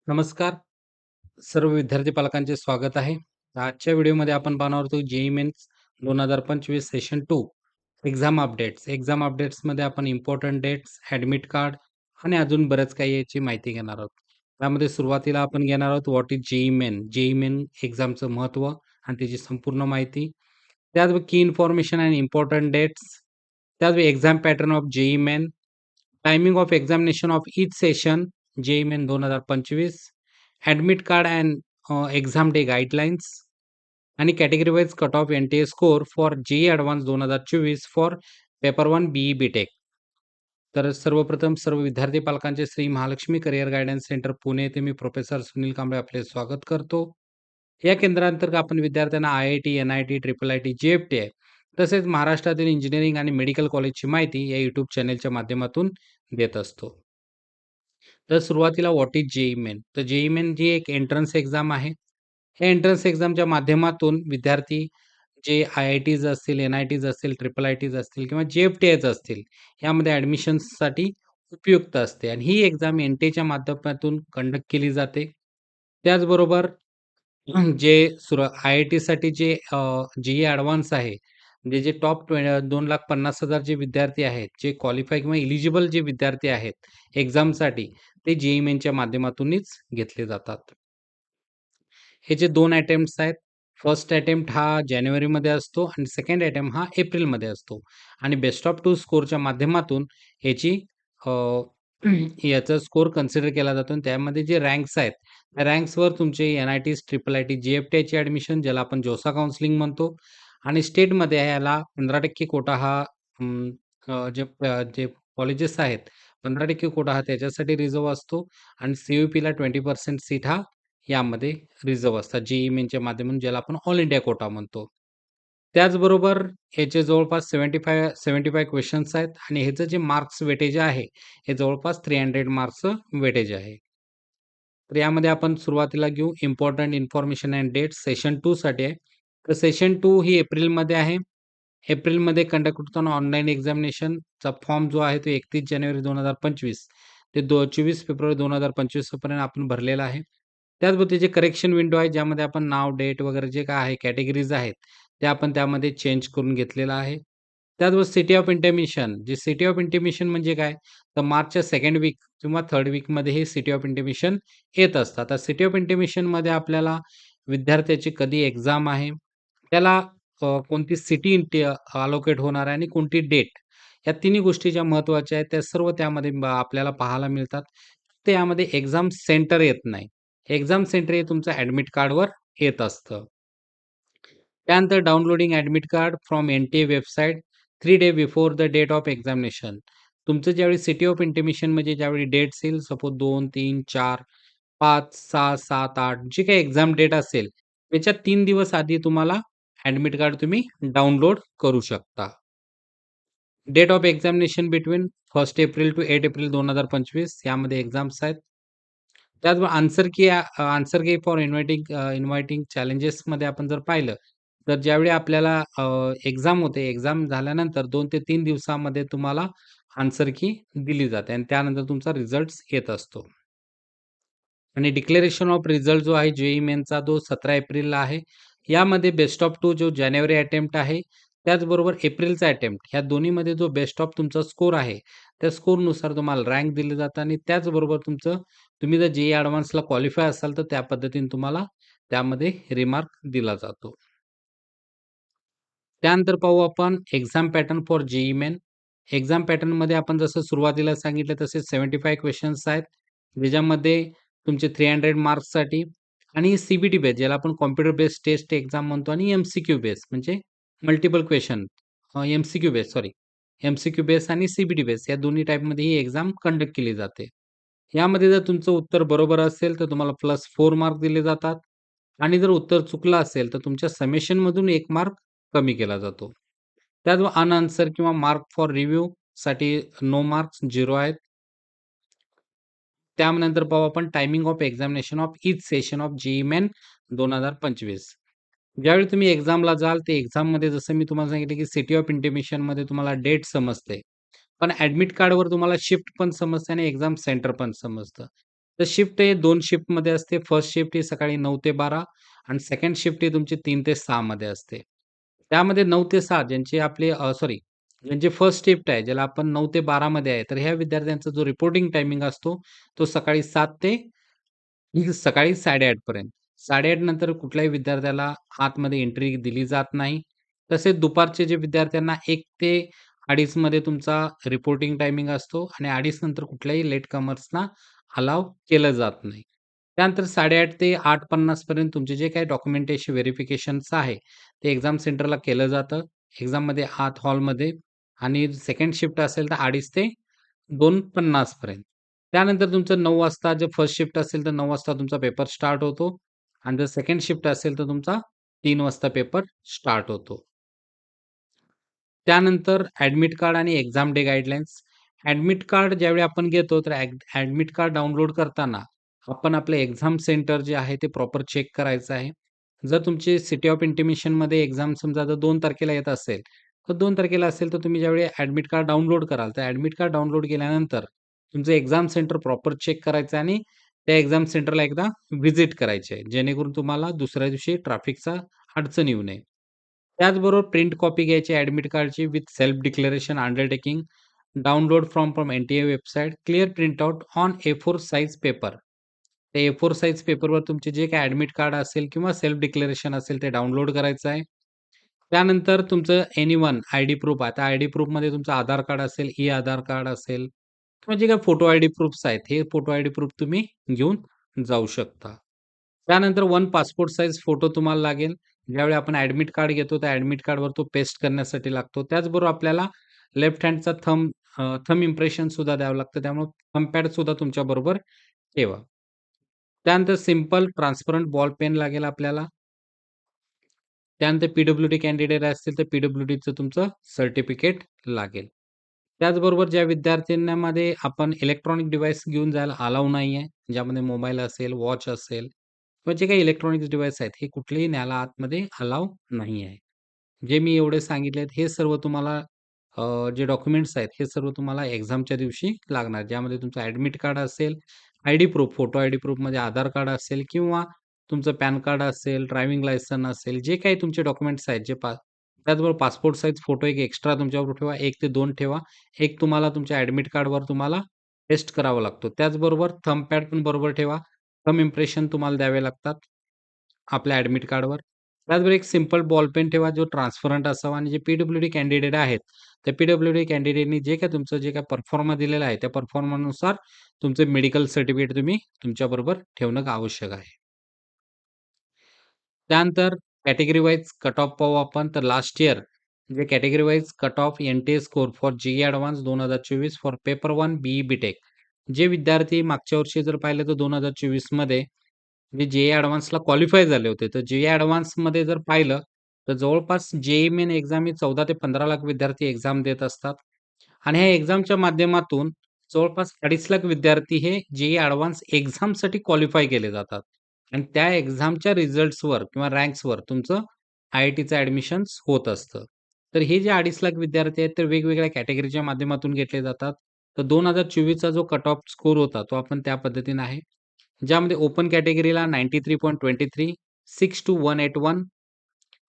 नमस्कार. सर्व विद्यार्थी पालकांचे स्वागत आहे. आजच्या व्हिडिओमध्ये आपण पाहणार आहोत JEE Mains 2025 session 2 exam updates. Exam अपडेट्समध्ये आपण इम्पोर्टंट डेट्स, ॲडमिट कार्ड आणि अजून बरंच काही याची माहिती घेणार आहोत. त्यामध्ये सुरुवातीला आपण घेणार आहोत what is JEE Main. JEE Main एक्झामचं महत्त्व आणि त्याची संपूर्ण माहिती. त्याचबरोबर की इन्फॉर्मेशन अँड इम्पोर्टंट डेट्स. त्याचबरोबर exam pattern of JEE Main. Timing of examination of each session JEE Main 2025. Admit card and exam day guidelines आणि category wise cut off NTA score for JEE advance 2024 for paper 1 BE BTech. तर सर्वप्रथम सर्व विद्यार्थी पालकांचे Shri Mahalakshmi career guidance centre Pune येथे मी professor Sunil Kamble आपले स्वागत करतो. या केंद्रांतर्गत आपण विद्यार्थ्यांना IIT, NIT, IIIT, JFTI तसेच महाराष्ट्रातील इंजिनिअरिंग आणि मेडिकल कॉलेजची माहिती या यूट्यूब चॅनेलच्या माध्यमातून देत असतो. तर सुरुवातीला व्हॉट इज जेईई मेन. तर जेईई मेन जी एक एंट्रन्स एक्झाम आहे. या एंट्रन्स एक्झामच्या माध्यमातून विद्यार्थी जे IITs असतील, NITs असतील, IIITs असतील किंवा JFTIs असतील, यामध्ये ॲडमिशन्ससाठी उपयुक्त असते आणि ही एक्झाम एनटीएच्या माध्यमातून कंडक्ट केली जाते. त्याचबरोबर जे IITसाठी जे जेईई ॲडव्हान्स आहे, म्हणजे जे टॉप 2,50,000 जे विद्यार्थी आहेत, जे क्वालिफाय किंवा एलिजिबल जे विद्यार्थी आहेत एक्झामसाठी, ते जेईई मेनच्या माध्यमातूनच घेतले जातात. हे जे 2 अटेम्प्ट्स आहेत. फर्स्ट अटेम्प्ट हा जानेवारीमध्ये असतो आणि सेकंड अटेम्प्ट हा एप्रिलमध्ये असतो आणि बेस्ट ऑफ 2 स्कोरच्या माध्यमातून याची अ, याचा स्कोर कन्सिडर केला जातो आणि त्यामध्ये जे रँक्स आहेत, त्या रँक्सवर तुमचे NITs, IIIT, JFTIची ॲडमिशन ज्याला आपण जोसा काउन्सिलिंग म्हणतो आणि स्टेटमध्ये याला 15% कोटा हा अं, जे कॉलेजेस आहेत, 15% कोटा हा त्याच्यासाठी रिझर्व्ह असतो आणि CUPला 20% सीट हा यामध्ये रिझर्व्ह असतात. जेईई मेनच्या माध्यमातून ज्याला आपण ऑल इंडिया कोटा म्हणतो. त्याचबरोबर याचे जवळपास 75 क्वेशन्स आहेत आणि ह्याचं जे मार्क्स वेटेज आहे, हे जवळपास 300 मार्क्सचं वेटेज आहे. तर यामध्ये आपण सुरुवातीला घेऊ important information and dates session 2 साठी आहे. तर सेशन 2 ही एप्रिलमध्ये आहे. एप्रिलमध्ये कंडक्ट होताना ऑनलाईन एक्झामिनेशनचा फॉर्म जो आहे तो 31 जानेवारी 2025 ते 24 फेब्रुवारी 2025 पर्यंत आपण भरलेला आहे. त्याचबरोबर त्याची करेक्शन विंडो आहे ज्यामध्ये आपण नाव, डेट वगैरे जे काय आहे कॅटेगरीज आहेत, ते आपण त्यामध्ये चेंज करून घेतलेलं आहे. त्याचबरोबर सिटी ऑफ इंटिमेशन, जे सिटी ऑफ इंटिमेशन म्हणजे काय? तर मार्चच्या सेकंड वीक किंवा थर्ड वीकमध्ये हे सिटी ऑफ इंटिमेशन येत असतात. आता सिटी ऑफ इंटिमेशनमध्ये आपल्याला विद्यार्थ्याची कधी एक्झाम आहे, त्याला कोणती सिटी अलोकेट होणार आहे आणि कोणती डेट, या तिन्ही गोष्टी ज्या महत्त्वाच्या आहेत त्या सर्व त्यामध्ये आपल्याला पाहायला मिळतात. ते यामध्ये एक्झाम सेंटर येत नाही. एक्झाम सेंटर हे तुमचं ॲडमिट कार्डवर येत असतं. त्यानंतर downloading admit card from NTA website 3 day before the date of examination. तुमचं ज्यावेळी सिटी ऑफ इंटिमेशन म्हणजे ज्यावेळी डेट्स येईल सपोज 2, 3, 4, 5, 6, 7, 8 जी काही एक्झाम डेट असेल, त्याच्या 3 दिवस आधी तुम्हाला ॲडमिट कार्ड तुम्ही डाउनलोड करू शकता. Date of examination between 1 April to 8 April 2025 यामध्ये एक्झाम्स आहेत. त्याचबरोबर आन्सर की फॉर इन्व्हायटिंग चॅलेंजेसमध्ये आपण जर पाहिलं, तर ज्यावेळी आपल्याला एक्झाम होते, एक्झाम झाल्यानंतर 2 ते 3 दिवसामध्ये तुम्हाला आन्सर की दिली जाते आणि त्यानंतर तुमचा रिझल्ट्स येत असतो. आणि डिक्लेरेशन ऑफ रिझल्ट जो आहे जेईई मेनचा तो 17 एप्रिलला आहे. यामध्ये बेस्ट ऑफ 2 जो जानेवारी अटेम्प्ट आहे, त्याचबरोबर एप्रिलचा अटेम्प्ट ह्या दोन्हीमध्ये जो बेस्ट ऑफ तुमचा स्कोर आहे, त्या स्कोरनुसार तुम्हाला रँक दिले जातं आणि त्याचबरोबर तुम्ही जर जेईई ॲडव्हान्सला क्वालिफाय असाल, तर त्या पद्धतीने तुम्हाला त्यामध्ये रिमार्क दिला जातो. त्यानंतर पाहू आपण exam pattern for JEE main. Exam पॅटर्नमध्ये आपण जसं सुरुवातीला सांगितलं तसे 75 क्वेशन्स आहेत. ज्याच्यामध्ये तुमचे 300 मार्क्ससाठी आणि CBT बेस ज्याला आपण कॉम्प्युटर बेस्ड टेस्ट एक्झाम म्हणतो आणि MCQ बेस म्हणजे multiple question MCQ base sorry MCQ base आणि CBT बेस या दोन्ही टाईपमध्ये ही एक्झाम कंडक्ट केली जाते. यामध्ये जर तुमचं उत्तर बरोबर असेल, तर तुम्हाला +4 मार्क दिले जातात आणि जर उत्तर चुकलं असेल, तर तुमच्या समेशनमधून 1 मार्क कमी केला जातो. त्याचबरोबर अनआन्सर किंवा मार्क फॉर रिव्ह्यूसाठी नो मार्क्स 0 आहेत. त्यानंतर पाहू आपण timing of examination of each session of JEE Main 2025. ज्यावेळी तुम्ही एक्झामला जाल, ते एक्झाममध्ये जसं मी तुम्हाला सांगितलं, की सिटी ऑफ इंटिमेशनमध्ये तुम्हाला डेट समजते. पण ॲडमिट कार्डवर तुम्हाला शिफ्ट पण समजते आणि एक्झाम सेंटर पण समजतं. तर शिफ्ट हे 2 शिफ्टमध्ये असते. फर्स्ट शिफ्ट ही सकाळी 9 ते 12 आणि सेकंड शिफ्ट ही तुमची 3 ते 6 मध्ये असते. त्यामध्ये 9 ते 6 ज्यांची आपली सॉरी ज्यांची फर्स्ट शिफ्ट आहे, ज्याला आपण 9 ते 12 मध्ये आहे, तर ह्या विद्यार्थ्यांचा जो रिपोर्टिंग टायमिंग असतो, तो सकाळी 7 ते सकाळी 8:30 पर्यंत. 8:30 नंतर कुठल्याही विद्यार्थ्याला आतमध्ये एंट्री दिली जात नाही. तसेच दुपारचे जे विद्यार्थ्यांना 1 ते 2:30 मध्ये तुमचा रिपोर्टिंग टायमिंग असतो आणि 2:30 नंतर कुठल्याही लेट कमर्सना अलाऊ केलं जात नाही. त्यानंतर 8:30 ते 8:50 पर्यंत तुमचे जे काही डॉक्युमेंटेशन व्हेरिफिकेशनचं आहे, ते एक्झाम सेंटरला केलं जातं. एक्झाममध्ये आत हॉलमध्ये आणि सेकंड शिफ्ट असेल तर 2:30 ते 2:50 पर्यंत. त्यानंतर तुमचं 9 वाजता जर फर्स्ट शिफ्ट असेल तर 9 वाजता तुमचा पेपर स्टार्ट होतो आणि जर सेकंड शिफ्ट असेल तर तुमचा 3 वाजता पेपर स्टार्ट होतो. त्यानंतर ॲडमिट कार्ड आणि exam day guidelines. Admit card ज्यावेळी आपण घेतो तर ॲडमिट कार्ड डाउनलोड करताना आपण आपलं एक्झाम सेंटर जे आहे ते प्रॉपर चेक करायचं आहे. जर तुमची सिटी ऑफ इंटिमेशनमध्ये एक्झाम समजा जर 2 तारखेला येत असेल, तर 2 तारखेला असेल तर तुम्ही ज्यावेळी ॲडमिट कार्ड डाउनलोड कराल, तर ॲडमिट कार्ड डाउनलोड केल्यानंतर तुमचं एक्झाम सेंटर प्रॉपर चेक करायचं आहे आणि त्या एक्झाम सेंटरला एकदा व्हिजिट करायची आहे. जेणेकरून तुम्हाला दुसऱ्या दिवशी ट्रॅफिकचा अडचण येऊ नये. त्याचबरोबर प्रिंट कॉपी घ्यायची ॲडमिट कार्डची with self declaration undertaking, download from NTA website, clear printout on A4 size paper. ते A4 साइज पेपरवर तुमचे जे काही ॲडमिट कार्ड असेल किंवा सेल्फ डिक्लेरेशन असेल ते डाउनलोड करायचं आहे. त्यानंतर तुमचं एनीवन आयडी प्रूफ आता आयडी प्रूफमध्ये तुमचं आधार कार्ड असेल, ई-आधार कार्ड असेल किंवा जे काही फोटो आयडी प्रूफ्स आहेत, हे फोटो आयडी प्रूफ तुम्ही घेऊन जाऊ शकता. त्यानंतर वन पासपोर्ट साइज फोटो तुम्हाला लागेल. ज्यावेळी आपण ॲडमिट कार्ड घेतो, त्या ॲडमिट कार्डवर तो पेस्ट करण्यासाठी लागतो. त्याचबरोबर आपल्याला लेफ्ट हँडचा थंब इम्प्रेशन सुद्धा द्यावं लागतं. त्यामुळे थंब पॅड सुद्धा तुमच्याबरोबर ठेवा. त्यानंतर सिंपल ट्रान्सपरंट बॉल पेन लागेल आपल्याला. त्यानंतर पी-डब्ल्यू-डी कॅन्डिडेट असतील तर पी-डब्ल्यू-डीचं तुमचं सर्टिफिकेट लागेल. त्याचबरोबर ज्या विद्यार्थ्यांमध्ये आपण इलेक्ट्रॉनिक डिव्हाइस घेऊन जायला अलाऊ नाही आहे, ज्यामध्ये मोबाईल असेल, वॉच असेल किंवा जे काही इलेक्ट्रॉनिक्स डिव्हाइस आहेत, हे कुठलेही न्यायला आतमध्ये अलाऊ नाही आहे. जे मी एवढे सांगितले आहेत, हे सर्व तुम्हाला जे डॉक्युमेंट्स आहेत, हे सर्व तुम्हाला एक्झामच्या दिवशी लागणार. ज्यामध्ये तुमचं ॲडमिट कार्ड असेल, आयडी प्रूफ, फोटो आयडी प्रूफमध्ये आधार कार्ड असेल किंवा तुमचं पॅन कार्ड असेल, ड्रायव्हिंग लायसन असेल, जे काही तुमचे डॉक्युमेंट्स आहेत, त्याचबरोबर पासपोर्ट साइज फोटो एक एक्स्ट्रा तुमच्याबरोबर ठेवा. 1 ते 2 ठेवा. एक तुम्हाला तुमच्या ॲडमिट कार्डवर तुम्हाला पेस्ट करावा लागतो. त्याचबरोबर थंब पॅड पण बरोबर ठेवा. थंब इम्प्रेशन तुम्हाला द्यावे लागतात आपल्या ॲडमिट कार्डवर. त्याचबरोबर एक सिंपल बॉल पेन ठेवा, जो ट्रान्सपरंट असावा आणि जे पी-डब्ल्यू-डी कॅन्डिडेट आहेत, त्या पी-डब्ल्यू-डी कॅन्डिडेटनी जे काही तुमचं जे काही परफॉर्मा दिलेला आहे, त्या परफॉर्मानुसार तुमचं मेडिकल सर्टिफिकेट तुम्ही तुमच्याबरोबर ठेवणं आवश्यक आहे. त्यानंतर कॅटेगरी वाईज कट ऑफ पाहू आपण. तर लास्ट इयर जे category wise cut off NTA score for JEE advance 2024 for paper 1 BE BTech. जे विद्यार्थी मागच्या वर्षी जर पाहिलं तर 2024 मध्ये जे जे-ई ॲडव्हान्सला क्वालिफाय झाले होते. तर जे-ई ॲडव्हान्समध्ये जर पाहिलं, तर जवळपास जे-ई मेन एक्झाम ही 14 ते 15 लाख विद्यार्थी एक्झाम देत असतात. आणि ह्या एक्झामच्या माध्यमातून जवळपास 2.5 लाख विद्यार्थी हे जे-ई ॲडव्हान्स एक्झामसाठी क्वालिफाय केले जातात. आणि त्या एक्झामच्या रिझल्ट्सवर किंवा रँक्सवर तुमचं आय-आय-टीचं ॲडमिशन्स होत असतं. तर हे जे 2.5 लाख विद्यार्थी आहेत, ते वेगवेगळ्या कॅटेगरीच्या माध्यमातून घेतले जातात. तर 2024चा जो कट ऑफ स्कोर होता, तो आपण त्या पद्धतीने आहे. ज्यामध्ये ओपन कॅटेगरीला 93.23, 6 to 181.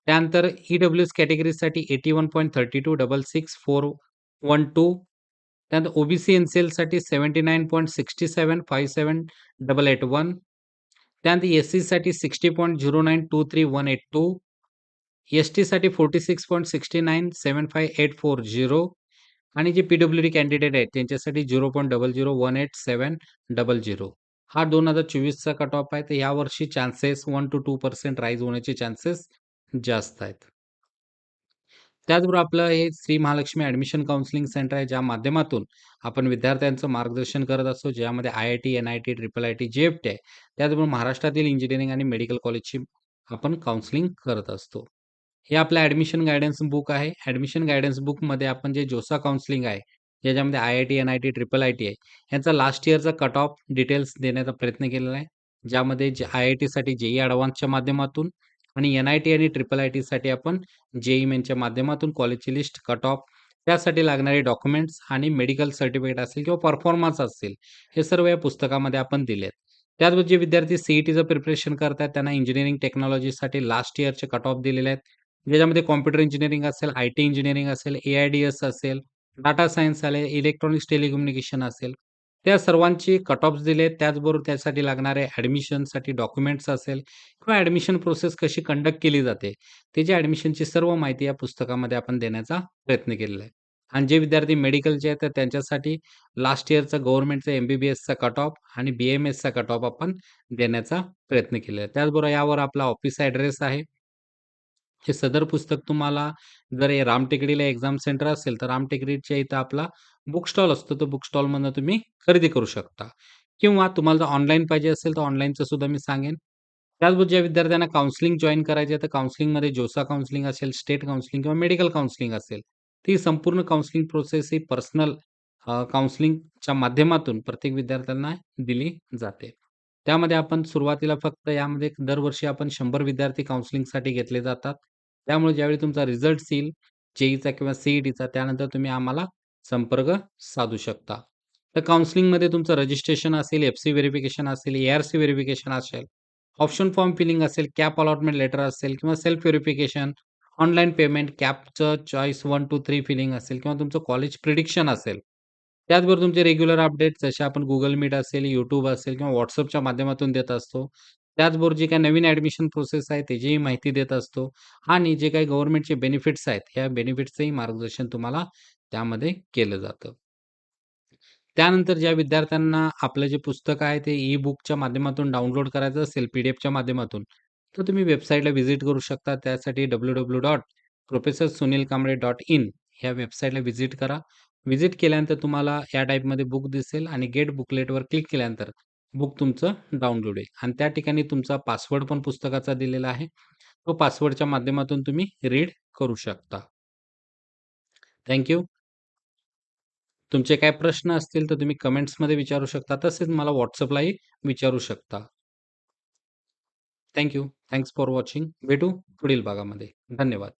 त्यानंतर ई-डब्ल्यू-एस कॅटेगरीसाठी 81.32, 66412. त्यानंतर ओ-बी-सी एन-सी-एलसाठी 79.67, 578881. त्यानंतर एस-सीसाठी 60.09, 23182. एस-टीसाठी 46.69, 75840 आणि जे पी-डब्ल्यू-डी कॅन्डिडेट आहेत त्यांच्यासाठी 0.0018700. हा 2024चा कट ऑफ आहे. तर यावर्षी चान्सेस 1 to 2% राईज होण्याचे चान्सेस जास्त आहेत. त्याचबरोबर आपलं हे Shri Mahalakshmi admission counselling centre आहे, ज्या माध्यमातून आपण विद्यार्थ्यांचं मार्गदर्शन करत असतो. ज्यामध्ये आय-आय-टी, एन-आय-टी, ट्रिपल-आय-टी, जे-एफ-टी आहे. त्याचबरोबर महाराष्ट्रातील इंजिनिअरिंग आणि मेडिकल कॉलेजची आपण काउन्सिलिंग करत असतो. हे आपलं ॲडमिशन गाईडन्स बुक आहे. ॲडमिशन गाईडन्स बुकमध्ये आपण जे जोसा काउन्सिलिंग आहे, ज्याच्यामध्ये आय-आय-टी, एन-आय-टी, ट्रिपल-आय-टी आहे, यांचा लास्ट इयरचा कट ऑफ डिटेल्स देण्याचा प्रयत्न केलेला आहे. ज्यामध्ये आय-आय-टीसाठी जे-ई ॲडव्हान्सच्या माध्यमातून आणि एन-आय-टी आणि ट्रिपल-आय-टीसाठी आपण जे-ई मेनच्या माध्यमातून कॉलेजची लिस्ट, कट ऑफ त्यासाठी लागणारे डॉक्युमेंट्स आणि मेडिकल सर्टिफिकेट असेल किंवा परफॉर्मन्स असेल, हे सर्व या पुस्तकामध्ये आपण दिलेत. त्याचबरोबर जे विद्यार्थी CETचं प्रिपरेशन करतायत त्यांना इंजिनिअरिंग टेक्नॉलॉजीसाठी लास्ट इयरचे कट ऑफ दिलेले आहेत. ज्याच्यामध्ये कॉम्प्युटर इंजिनिअरिंग असेल, IT इंजिनिअरिंग असेल, AIDS असेल, डाटा सायन्स आले, इलेक्ट्रॉनिक्स टेलिकम्युनिकेशन असेल, त्या सर्वांची कट ऑफ्स दिले आहेत. त्याचबरोबर त्यासाठी लागणारे ॲडमिशनसाठी डॉक्युमेंट्स असेल किंवा ॲडमिशन प्रोसेस कशी कंडक्ट केली जाते, त्याची ॲडमिशनची सर्व माहिती या पुस्तकामध्ये आपण देण्याचा प्रयत्न केलेला आहे. आणि जे विद्यार्थी मेडिकलचे आहेत, तर त्यांच्यासाठी लास्ट इयरचा गव्हर्नमेंटचा MBBSचा कट ऑफ आणि BAMSचा कट ऑफ आपण देण्याचा प्रयत्न केलेला आहे. त्याचबरोबर यावर आपला ऑफिस ॲड्रेस आहे. हे सदर पुस्तक तुम्हाला जर हे रामटेकडीला एक्झाम सेंटर असेल, तर रामटेकडीच्या इथं आपला बुक स्टॉल असतो. तो बुक स्टॉलमधनं तुम्ही खरेदी करू शकता किंवा तुम्हाला जर ऑनलाईन पाहिजे असेल, तर ऑनलाईनचं सुद्धा मी सांगेन. त्याचबरोबर ज्या विद्यार्थ्यांना काउन्सिलिंग जॉइन करायची आहे, तर काउन्सिलिंगमध्ये जोसा काउन्सिलिंग असेल, स्टेट काउन्सिलिंग किंवा मेडिकल काउन्सिलिंग असेल, ती संपूर्ण काउन्सिलिंग प्रोसेस ही पर्सनल काउन्सिलिंगच्या माध्यमातून प्रत्येक विद्यार्थ्यांना दिली जाते. त्यामध्ये आपण सुरुवातीला फक्त यामध्ये दरवर्षी आपण 100 विद्यार्थी काउन्सिलिंगसाठी घेतले जातात. त्यामुळे ज्यावेळी तुमचा रिझल्ट्स येईल, JEEचा किंवा CETचा त्यानंतर तुम्ही आम्हाला संपर्क साधू शकता. तर काउन्सिलिंगमध्ये तुमचं रजिस्ट्रेशन असेल, FC व्हेरिफिकेशन असेल, ARC व्हेरिफिकेशन असेल, ऑप्शन फॉर्म फिलिंग असेल, कॅप अलॉटमेंट लेटर असेल किंवा सेल्फ व्हेरिफिकेशन, ऑनलाईन पेमेंट, कॅपचं चॉईस 1, 2, 3 फिलिंग असेल किंवा तुमचं कॉलेज प्रिडिक्शन असेल. त्याचबरोबर तुमचे रेग्युलर अपडेट्स जसे आपण Google Meet असेल, YouTube असेल किंवा WhatsAppच्या माध्यमातून देत असतो. त्याचबरोबर जे काही नवीन ॲडमिशन प्रोसेस आहे त्याचीही माहिती देत असतो आणि जे काही गव्हर्नमेंटचे बेनिफिट्स आहेत, ह्या बेनिफिट्सचंही मार्गदर्शन तुम्हाला त्यामध्ये केलं जातं. त्यानंतर ज्या विद्यार्थ्यांना आपलं जे पुस्तक आहे ते ई-बुकच्या माध्यमातून डाउनलोड करायचं असेल, PDF माध्यमातून, तर तुम्ही वेबसाईटला व्हिजिट करू शकता. त्यासाठी www.professorsunilkamble.in ह्या वेबसाईटला व्हिजिट करा. व्हिजिट केल्यानंतर तुम्हाला या टाइपमध्ये बुक दिसेल आणि गेट बुकलेटवर क्लिक केल्यानंतर बुक तुमचं डाउनलोड होईल आणि त्या ठिकाणी तुमचा पासवर्ड पण पुस्तकाचा दिलेला आहे. तो पासवर्डच्या माध्यमातून तुम्ही रीड करू शकता. थँक तुमचे काही प्रश्न असतील तर तुम्ही कमेंट्समध्ये विचारू शकता. तसेच मला WhatsAppलाही विचारू शकता. Thank you. Thanks for watching. भेटू पुढील भागामध्ये. धन्यवाद.